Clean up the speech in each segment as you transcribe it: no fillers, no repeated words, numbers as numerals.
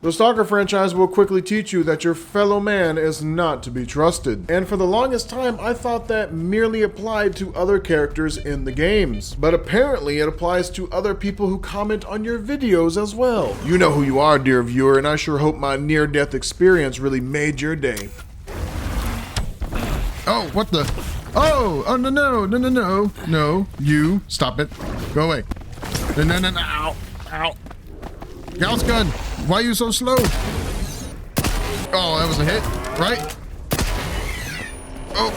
The Stalker franchise will quickly teach you that your fellow man is not to be trusted. And for the longest time, I thought that merely applied to other characters in the games. But apparently it applies to other people who comment on your videos as well. You know who you are, dear viewer, and I sure hope my near-death experience really made your day. Oh, what the? Oh, no, you, stop it. Go away. No, ow. Gauss gun, why are you so slow? Oh, that was a hit, right? Oh,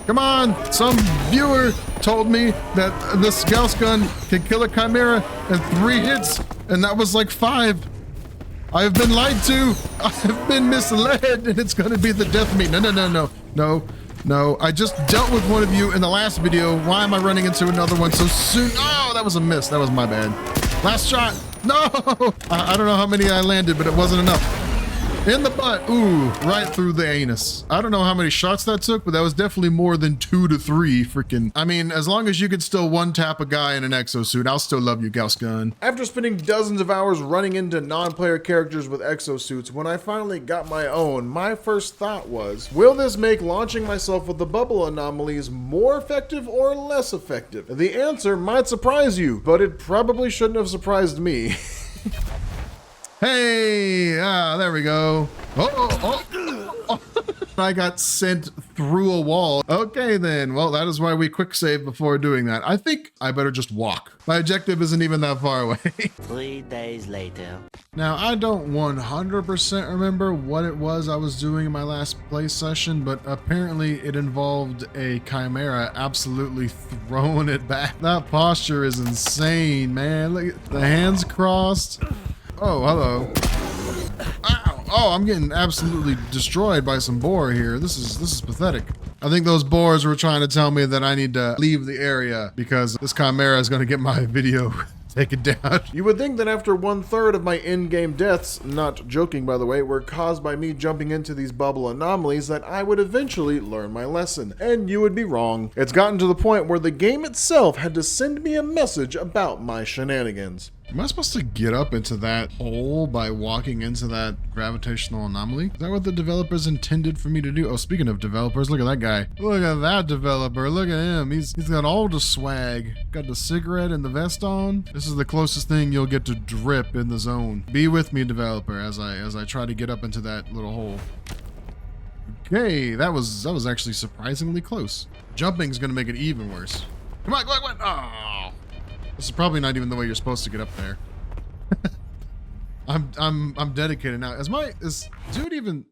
come on. Some viewer told me that this Gauss gun can kill a Chimera in 3 hits, and that was like 5. I have been lied to. I have been misled, and it's gonna be the death of me. No. I just dealt with one of you in the last video. Why am I running into another one so soon? Oh, that was a miss. That was my bad. Last shot. No! I don't know how many I landed, but it wasn't enough. In the butt. Ooh, right through the anus. I don't know how many shots that took, but that was definitely more than 2 to 3 freaking. I mean, as long as you can still one-tap a guy in an exosuit, I'll still love you, Gauss gun. After spending dozens of hours running into non-player characters with exosuits, when I finally got my own, my first thought was, will this make launching myself with the bubble anomalies more effective or less effective? The answer might surprise you, but it probably shouldn't have surprised me. Hey, there we go. Oh. I got sent through a wall. Okay then, well, that is why we quick save before doing that. I think I better just walk. My objective isn't even that far away. 3 days later. Now, I don't 100% remember what it was I was doing in my last play session, but apparently it involved a Chimera absolutely throwing it back. That posture is insane, man. Look at the hands crossed. Oh, hello. Ow. Oh, I'm getting absolutely destroyed by some boar here. This is pathetic. I think those boars were trying to tell me that I need to leave the area because this Chimera is going to get my video taken down. You would think that after 1/3 of my in-game deaths, not joking by the way, were caused by me jumping into these bubble anomalies, that I would eventually learn my lesson. And you would be wrong. It's gotten to the point where the game itself had to send me a message about my shenanigans. Am I supposed to get up into that hole by walking into that gravitational anomaly? Is that what the developers intended for me to do? Oh, speaking of developers, look at that guy. Look at that developer. Look at him. He's got all the swag. Got the cigarette and the vest on. This is the closest thing you'll get to drip in the zone. Be with me, developer, as I try to get up into that little hole. Okay, that was actually surprisingly close. Jumping's gonna make it even worse. Come on, go on. Oh. This is probably not even the way you're supposed to get up there. I'm dedicated now. Is dude even?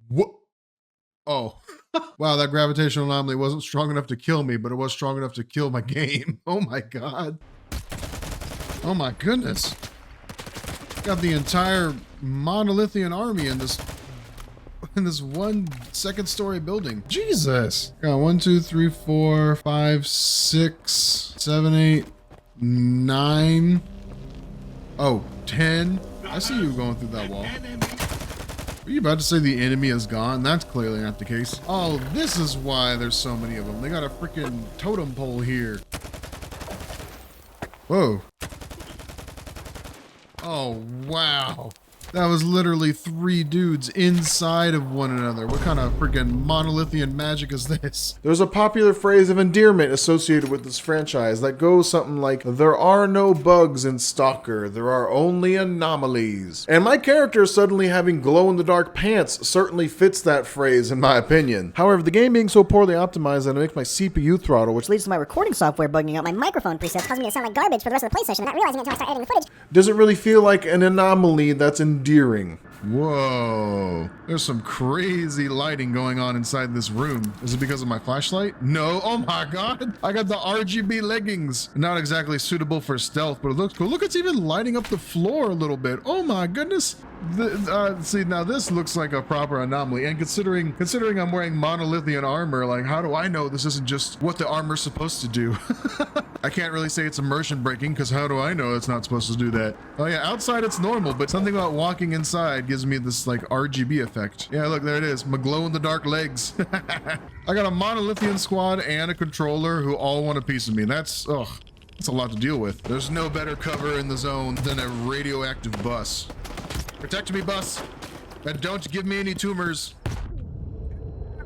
What? Oh, wow! That gravitational anomaly wasn't strong enough to kill me, but it was strong enough to kill my game. Oh my god! Oh my goodness! Got the entire Monolithium army in this one second-story building. Jesus. Got 1, 2, 3, 4, 5, 6, 7, 8, 9. Oh, 10. I see you going through that wall. Are you about to say the enemy is gone? That's clearly not the case. Oh, this is why there's so many of them. They got a freaking totem pole here. Whoa. Oh, wow. That was literally 3 dudes inside of one another. What kind of freaking Monolithium magic is this? There's a popular phrase of endearment associated with this franchise that goes something like, there are no bugs in Stalker, there are only anomalies. And my character suddenly having glow-in-the-dark pants certainly fits that phrase in my opinion. However, the game being so poorly optimized that it makes my CPU throttle, which leads to my recording software bugging out. My microphone presets causing me to sound like garbage for the rest of the play session, not realizing it until I start editing the footage. Doesn't really feel like an anomaly that's endearing. Whoa, there's some crazy lighting going on inside this room. Is it because of my flashlight? No, oh my god. I got the RGB leggings. Not exactly suitable for stealth, but it looks cool. Look, it's even lighting up the floor a little bit. Oh my goodness. See, now this looks like a proper anomaly, and considering I'm wearing Monolithium armor, like how do I know this isn't just what the armor's supposed to do? I can't really say it's immersion breaking, because how do I know it's not supposed to do that? Oh yeah, outside it's normal, but something about walking inside gives me this like RGB effect. Yeah, look, there it is, my glow-in-the-dark legs. I got a Monolithium squad and a controller who all want a piece of me. That's, ugh. That's a lot to deal with. There's no better cover in the zone than a radioactive bus. Protect me, bus. And don't give me any tumors.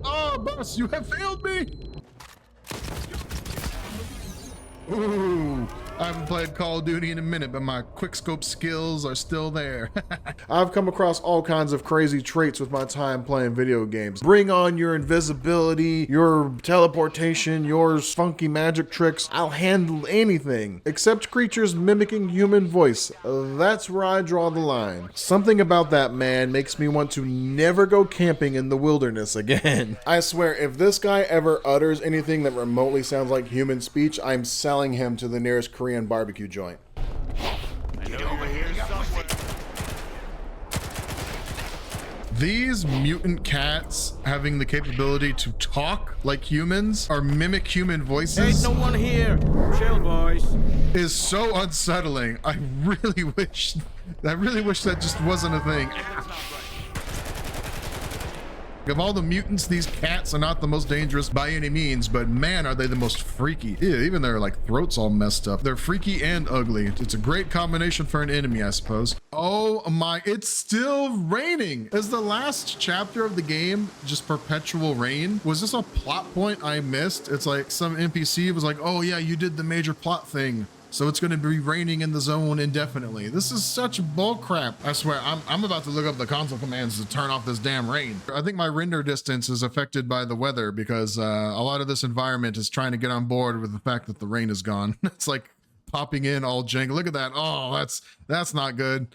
Oh, bus, you have failed me. Ooh, I haven't played Call of Duty in a minute, but my quickscope skills are still there. I've come across all kinds of crazy traits with my time playing video games. Bring on your invisibility, your teleportation, your funky magic tricks. I'll handle anything, except creatures mimicking human voice. That's where I draw the line. Something about that man makes me want to never go camping in the wilderness again. I swear, if this guy ever utters anything that remotely sounds like human speech, I'm selling him to the nearest Korean barbecue joint. These mutant cats having the capability to talk like humans or mimic human voices Ain't no one here. Chill, boys. is so unsettling. I really wish that just wasn't a thing. Of all the mutants, these cats are not the most dangerous by any means, but man, are they the most freaky. Ew, even their like throats all messed up. They're freaky and ugly. It's a great combination for an enemy, I suppose. Oh my, it's still raining. Is the last chapter of the game just perpetual rain? Was this a plot point I missed? It's like some NPC was like, oh yeah, you did the major plot thing, so it's going to be raining in the zone indefinitely. This is such bull crap. I swear, I'm about to look up the console commands to turn off this damn rain. I think my render distance is affected by the weather because a lot of this environment is trying to get on board with the fact that the rain is gone. It's like popping in all jank. Look at that. Oh, that's not good.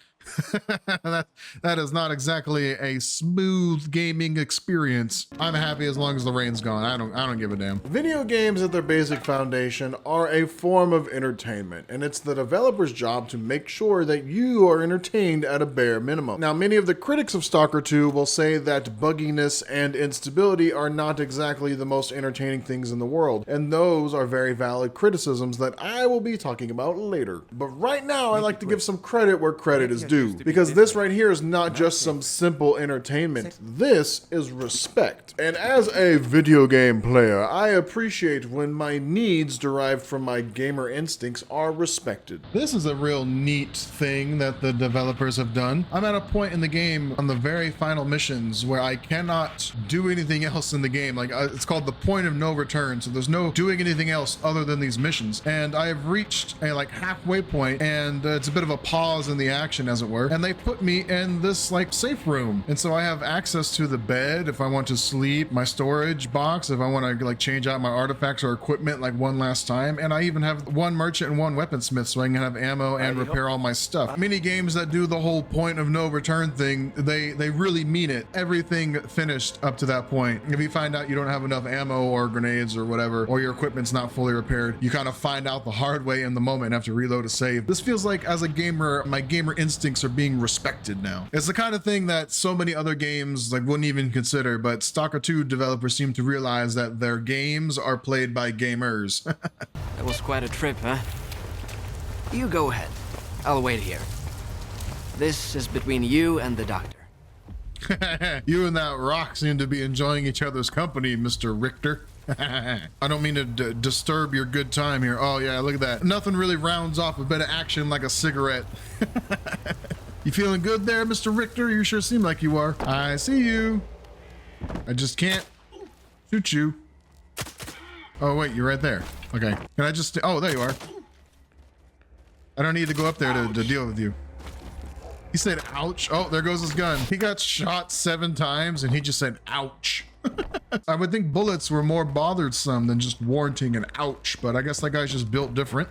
that is not exactly a smooth gaming experience. I'm happy as long as the rain's gone. I don't give a damn. Video games at their basic foundation are a form of entertainment, and it's the developer's job to make sure that you are entertained at a bare minimum. Now, many of the critics of Stalker 2 will say that bugginess and instability are not exactly the most entertaining things in the world, and those are very valid criticisms that I will be talking about later. But right now, I like to give some credit where credit is due, because this right here is not just some simple entertainment. This is respect. And as a video game player, I appreciate when my needs derived from my gamer instincts are respected. This is a real neat thing that the developers have done. I'm at a point in the game on the very final missions where I cannot do anything else in the game. Like it's called the point of no return. So there's no doing anything else other than these missions. And I have reached a like halfway point, and it's a bit of a pause in the action, as it were. And they put me in this like safe room. And so I have access to the bed if I want to sleep, my storage box if I want to like change out my artifacts or equipment like one last time. And I even have one merchant and one weaponsmith so I can have ammo and repair all my stuff. Many games that do the whole point of no return thing, they really mean it. Everything finished up to that point. If you find out you don't have enough ammo or grenades or whatever, or your equipment's not fully repaired, you kind of find out the hard way in the moment and have to reload a save. This feels like as a gamer, my gamer instincts are being respected now. It's the kind of thing that so many other games like wouldn't even consider, but Stalker 2 developers seem to realize that their games are played by gamers. That was quite a trip, huh? You go ahead. I'll wait here. This is between you and the doctor. You and that rock seem to be enjoying each other's company, Mr. Richter. I don't mean to disturb your good time here. Oh yeah, look at that. Nothing really rounds off a bit of action like a cigarette. You feeling good there, Mr. Richter? You sure seem like you are. I see you. I just can't shoot you. Oh wait, you're right there. Okay. Can I just, oh, there you are. I don't need to go up there to deal with you. He said, ouch. Oh, there goes his gun. He got shot 7 times and he just said, ouch. I would think bullets were more bothersome than just warranting an ouch, but I guess that guy's just built different.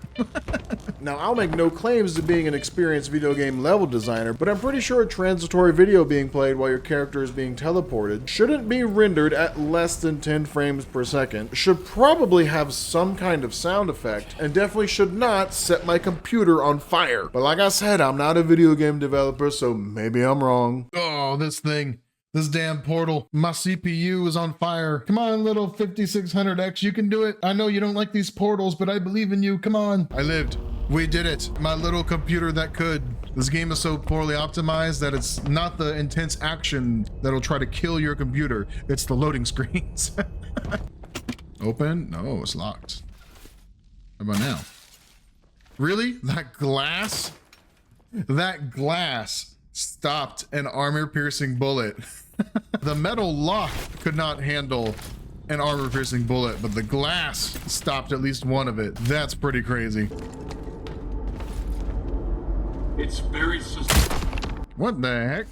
Now, I'll make no claims to being an experienced video game level designer, but I'm pretty sure a transitory video being played while your character is being teleported shouldn't be rendered at less than 10 frames per second, should probably have some kind of sound effect, and definitely should not set my computer on fire. But like I said, I'm not a video game developer, so maybe I'm wrong. Oh, this thing. This damn portal. My CPU is on fire. Come on, little 5600X. You can do it. I know you don't like these portals, but I believe in you. Come on. I lived. We did it. My little computer that could. This game is so poorly optimized that it's not the intense action that'll try to kill your computer. It's the loading screens. Open? No, it's locked. How about now? Really? That glass? That glass stopped an armor-piercing bullet. The metal lock could not handle an armor-piercing bullet, but the glass stopped at least one of it. That's pretty crazy. It's very What the heck?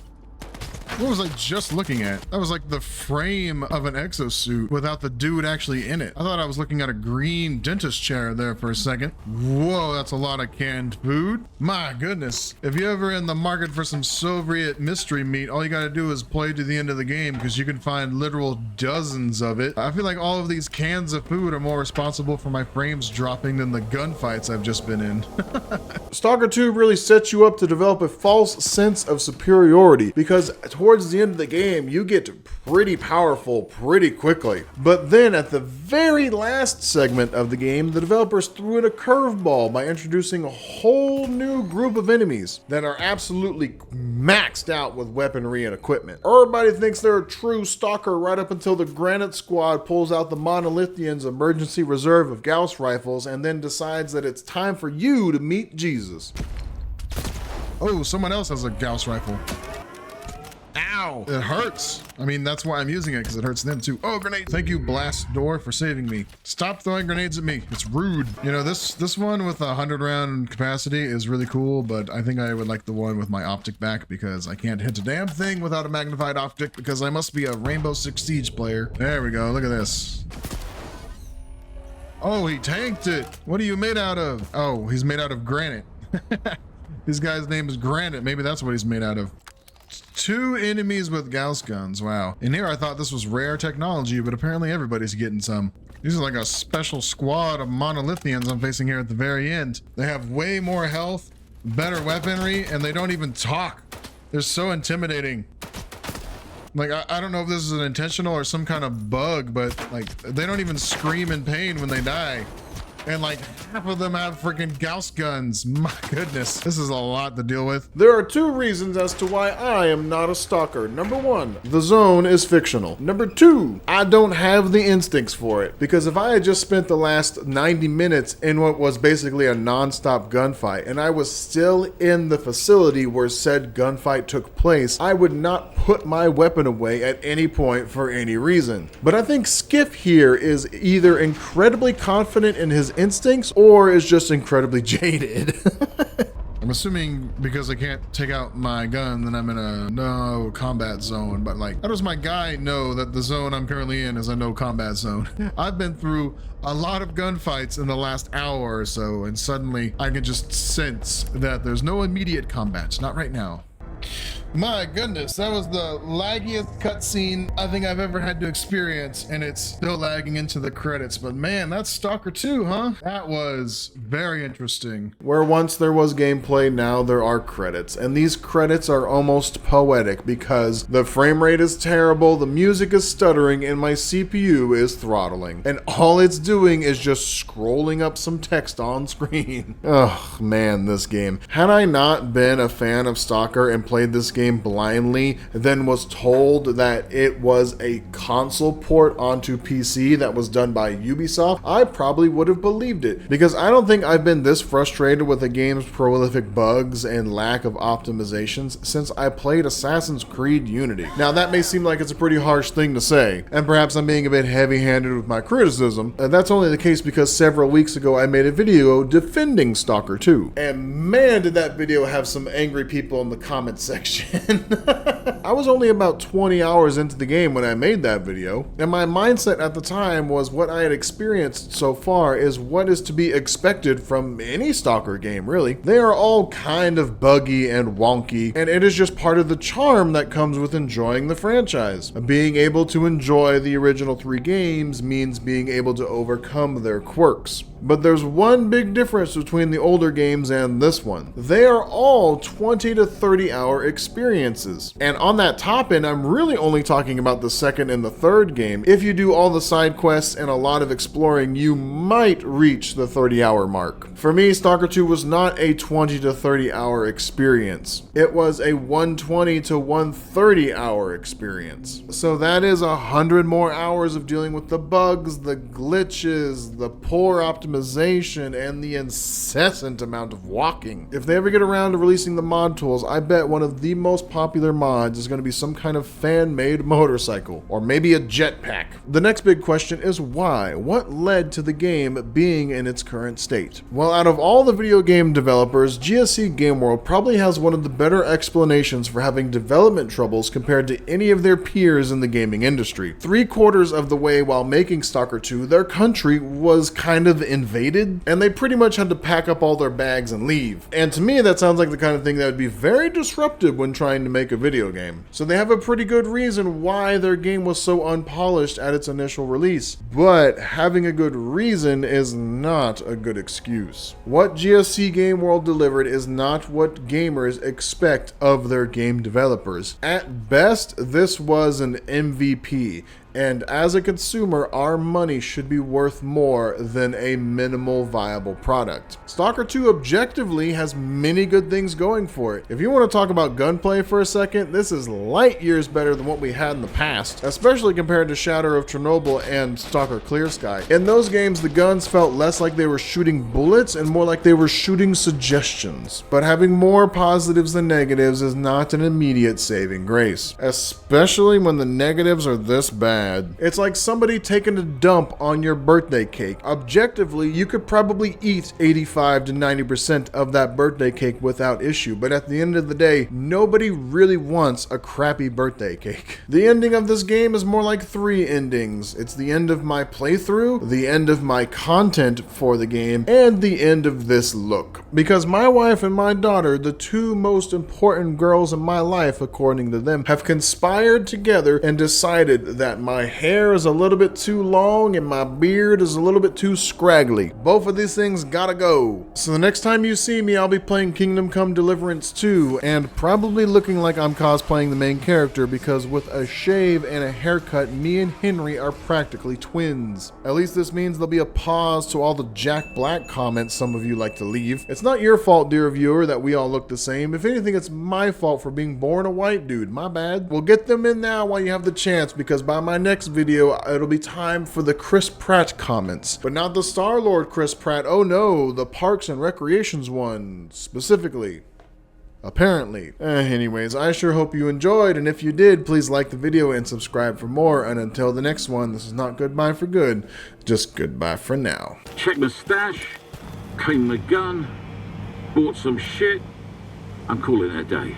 What was I just looking at? That was like the frame of an exosuit without the dude actually in it. I thought I was looking at a green dentist chair there for a second. Whoa, that's a lot of canned food. My goodness. If you're ever in the market for some Soviet mystery meat, all you gotta do is play to the end of the game because you can find literal dozens of it. I feel like all of these cans of food are more responsible for my frames dropping than the gunfights I've just been in. Stalker 2 really sets you up to develop a false sense of superiority because towards the end of the game, you get pretty powerful pretty quickly. But then at the very last segment of the game, the developers threw in a curveball by introducing a whole new group of enemies that are absolutely maxed out with weaponry and equipment. Everybody thinks they're a true Stalker right up until the Granite Squad pulls out the Monolithium's emergency reserve of Gauss rifles and then decides that it's time for you to meet Jesus. Oh, someone else has a Gauss rifle. Ow! It hurts. I mean, that's why I'm using it, because it hurts them too. Oh, grenade! Thank you, Blast Door, for saving me. Stop throwing grenades at me. It's rude. You know, this one with 100 round capacity is really cool, but I think I would like the one with my optic back because I can't hit a damn thing without a magnified optic because I must be a Rainbow Six Siege player. There we go. Look at this. Oh, he tanked it. What are you made out of? Oh, he's made out of granite. This guy's name is Granite. Maybe that's what he's made out of. 2 enemies with Gauss guns. Wow. In here, I thought this was rare technology, but apparently everybody's getting some. These are like a special squad of Monolithians I'm facing here at the very end. They have way more health, better weaponry, and they don't even talk. They're so intimidating. Like, I don't know if this is an intentional or some kind of bug, but like, they don't even scream in pain when they die. And like half of them have freaking Gauss guns. My goodness, this is a lot to deal with. There are 2 reasons as to why I am not a stalker. Number 1, the zone is fictional. Number 2, I don't have the instincts for it. Because if I had just spent the last 90 minutes in what was basically a non-stop gunfight, and I was still in the facility where said gunfight took place, I would not put my weapon away at any point for any reason. But I think Skiff here is either incredibly confident in his instincts or is just incredibly jaded. I'm assuming because I can't take out my gun that I'm in a no combat zone, but like, how does my guy know that the zone I'm currently in is a no combat zone? I've been through a lot of gunfights in the last hour or so, and suddenly I can just sense that there's no immediate combat. Not right now. My goodness, that was the laggiest cutscene I think I've ever had to experience, and it's still lagging into the credits. But man, that's Stalker 2, huh? That was very interesting. Where once there was gameplay, now there are credits. And these credits are almost poetic because the frame rate is terrible, the music is stuttering, and my CPU is throttling. And all it's doing is just scrolling up some text on screen. Oh man, this game. Had I not been a fan of Stalker and played this game blindly, then was told that it was a console port onto PC that was done by Ubisoft, I probably would have believed it, because I don't think I've been this frustrated with a game's prolific bugs and lack of optimizations since I played Assassin's Creed Unity. Now that may seem like it's a pretty harsh thing to say, and perhaps I'm being a bit heavy-handed with my criticism, and that's only the case because several weeks ago I made a video defending Stalker 2, and man did that video have some angry people in the comment section. I was only about 20 hours into the game when I made that video, and my mindset at the time was what I had experienced so far is what is to be expected from any Stalker game, really. They are all kind of buggy and wonky, and it is just part of the charm that comes with enjoying the franchise. Being able to enjoy the original 3 games means being able to overcome their quirks. But there's one big difference between the older games and this one. They are all 20 to 30 hour experiences. experiences. And on that top end, I'm really only talking about the second and the third game. If you do all the side quests and a lot of exploring, you might reach the 30-hour mark. For me, Stalker 2 was not a 20 to 30 hour experience. It was a 120 to 130 hour experience. So that is 100 more hours of dealing with the bugs, the glitches, the poor optimization, and the incessant amount of walking. If they ever get around to releasing the mod tools, I bet one of the most popular mods is going to be some kind of fan-made motorcycle, or maybe a jetpack. The next big question is why? What led to the game being in its current state? Well, out of all the video game developers, GSC Game World probably has one of the better explanations for having development troubles compared to any of their peers in the gaming industry. 3/4 of the way while making Stalker 2, their country was kind of invaded, and they pretty much had to pack up all their bags and leave. And to me, that sounds like the kind of thing that would be very disruptive when trying to make a video game. So they have a pretty good reason why their game was so unpolished at its initial release. But having a good reason is not a good excuse. What GSC Game World delivered is not what gamers expect of their game developers. At best, this was an MVP. And as a consumer, our money should be worth more than a minimal viable product. Stalker 2 objectively has many good things going for it. If you want to talk about gunplay for a second, this is light years better than what we had in the past, especially compared to Shatter of Chernobyl and Stalker.Clear Sky. In those games, the guns felt less like they were shooting bullets and more like they were shooting suggestions. But having more positives than negatives is not an immediate saving grace, especially when the negatives are this bad. It's like somebody taking a dump on your birthday cake. Objectively, you could probably eat 85 to 90% of that birthday cake without issue, but at the end of the day, nobody really wants a crappy birthday cake. The ending of this game is more like 3 endings. It's the end of my playthrough, the end of my content for the game, and the end of this look. Because my wife and my daughter, the 2 most important girls in my life according to them, have conspired together and decided that my hair is a little bit too long and my beard is a little bit too scraggly. Both of these things gotta go. So the next time you see me, I'll be playing Kingdom Come Deliverance 2 and probably looking like I'm cosplaying the main character because with a shave and a haircut, me and Henry are practically twins. At least this means there'll be a pause to all the Jack Black comments some of you like to leave. It's not your fault, dear viewer, that we all look the same. If anything, it's my fault for being born a white dude. My bad. We'll get them in now while you have the chance because by my next video, it'll be time for the Chris Pratt comments. But not the Star-Lord Chris Pratt. Oh no, the Parks and Recreations one, specifically. Apparently. Anyways, I sure hope you enjoyed, and if you did, please like the video and subscribe for more, and until the next one, this is not goodbye for good, just goodbye for now. Check my stash, cleaned my gun, bought some shit. I'm calling it a day.